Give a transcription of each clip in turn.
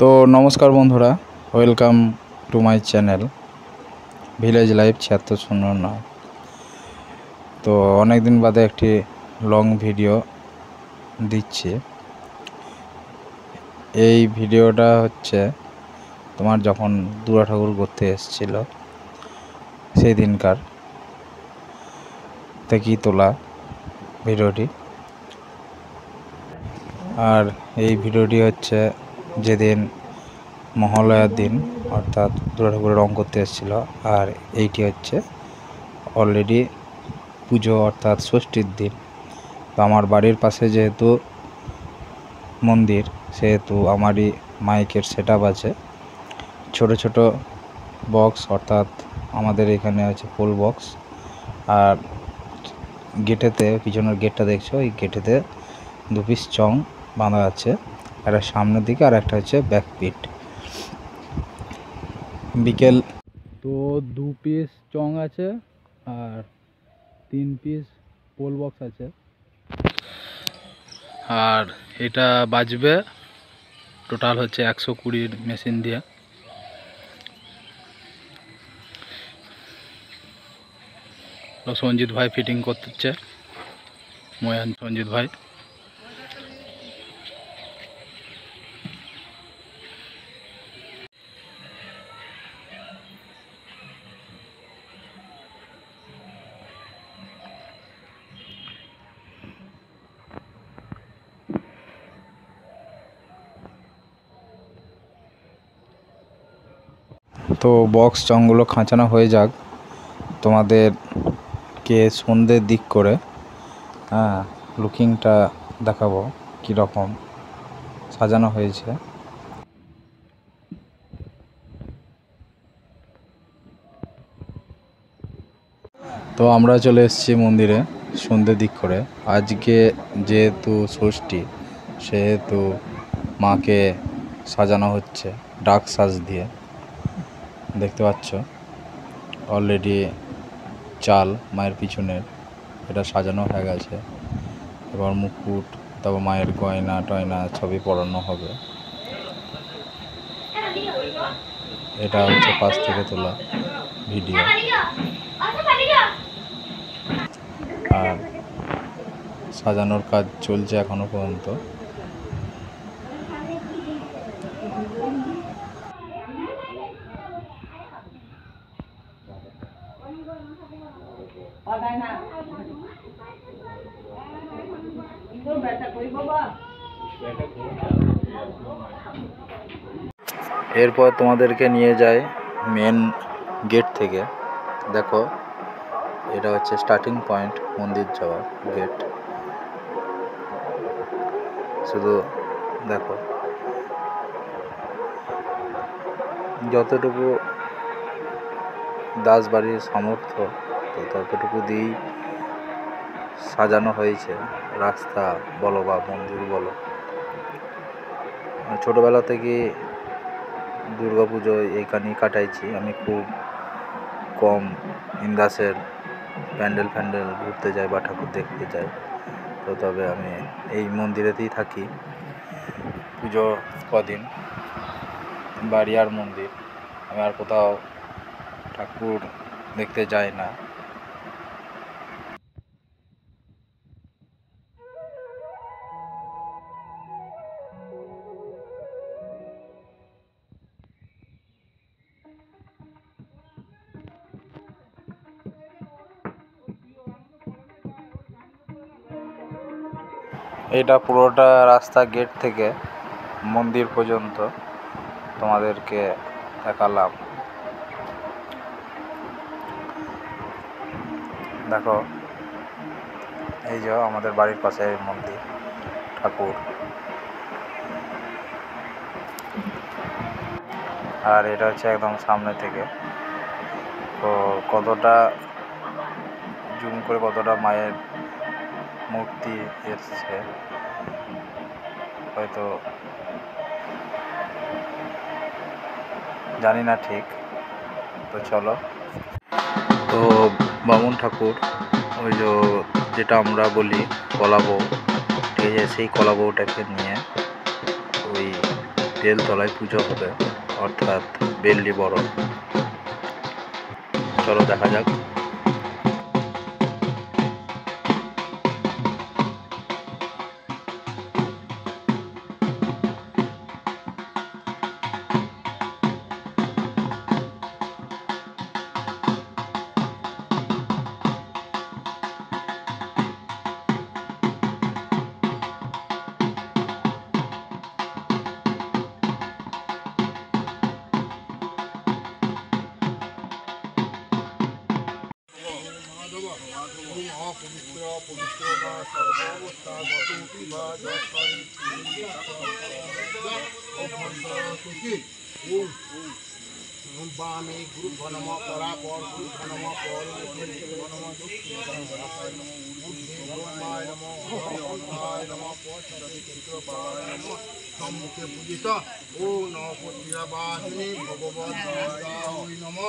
তো নমস্কার বন্ধুরা, welcome to my channel village life ৭৬০৯। তো অনেক দিন বাদে একটি লং ভিডিও দিচ্ছি। এই ভিডিওটা হচ্ছে তোমার যখন দুর্গা ঠাকুর করতে এসেছিল সেই দিনকার থেকেই তোলা ভিডিওটি। আর এই ভিডিওটি হচ্ছে যেদিন মহালয়ার দিন, অর্থাৎ দুর্গা ঠাকুরের রং করতে এসেছিলো। আর এইটি হচ্ছে অলরেডি পুজো অর্থাৎ ষষ্ঠীর দিন। তো আমার বাড়ির পাশে যেহেতু মন্দির, সেহেতু আমারই মাইকের সেটআপ আছে। ছোট ছোট বক্স, অর্থাৎ আমাদের এখানে আছে ফুল বক্স। আর গেটেতে, পিছনের গেটটা দেখছো, এই গেটেতে 2 পিস চং বাঁধা আছে, একটা সামনের দিকে আর একটা হচ্ছে ব্যাক পিট। বিকেল তো 2 পিস চং আছে আর 3 পিস পোল বক্স আছে। আর এটা বাজবে টোটাল হচ্ছে 120 মেশিন দিয়ে। সঞ্জিত ভাই ফিটিং করতেছে, ময়ান সঞ্জিত ভাই। তো বক্স চংগুলো খাঁচানো হয়ে যাক, তোমাদেরকে সন্ধ্যের দিক করে লুকিংটা দেখাবো কীরকম সাজানো হয়েছে। তো আমরা চলে এসেছি মন্দিরে সন্ধ্যের দিক করে। আজকে যেহেতু ষষ্ঠী, সেহেতু মাকে সাজানো হচ্ছে ডাক সাজ দিয়ে। দেখতে পাচ্ছ অলরেডি চাল মায়ের পিছনের এটা সাজানো হয়ে গেছে। এবার মুকুট, তারপর মায়ের গয়না টয়না সবই পরানো হবে। এটা হচ্ছে পাশ থেকে তোলা ভিডিও। আর সাজানোর কাজ চলছে এখনো পর্যন্ত। এরপর তোমাদেরকে নিয়ে যায় মেন গেট থেকে। দেখো, এটা হচ্ছে স্টার্টিং পয়েন্ট মন্দির যাওয়ার গেট। শুধু দেখো, যতটুকু দাসবাড়ির সামর্থ্য তো ততটুকু দিয়েই সাজানো হয়েছে। রাস্তা বলো বা মন্দির বলো, ছোটোবেলা থেকে দুর্গা পুজো এইখানেই কাটাইছি আমি। খুব কম ইন্দাসের প্যান্ডেল ঘুরতে যাই বা ঠাকুর দেখতে যাই। তো তবে আমি এই মন্দিরেতেই থাকি পুজো কদিন। বাড়ি আর মন্দির, আমি আর কোথাও ঠাকুর দেখতে যাই না। এটা পুরোটা রাস্তা গেট থেকে মন্দির পর্যন্ত তোমাদেরকে দেখালাম। দেখো, এই যে আমাদের বাড়ির পাশে মন্দির ঠাকুর। আর এটা হচ্ছে একদম সামনে থেকে। তো কতটা জুম করে কতটা মায়ের মূর্তি এসছে হয়তো জানি না ঠিক। তো চলো, তো বামুন ঠাকুর, ওই যেটা আমরা বলি কলা বউ, ঠিক আছে, সেই কলা বউটাকে নিয়ে ওই বেলতলায় পুজো হবে, অর্থাৎ বেল্লি বরণ। চলো দেখা যাক। বামে গুরু নম পরাপর গুরু নম পর নম সম্মুখে পূজিত ও নববাহিনী ভগবত নম।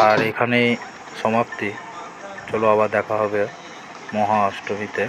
আর এখানেই সমাপ্তি। চলো আবার দেখা হবে মহা অষ্টমীতে।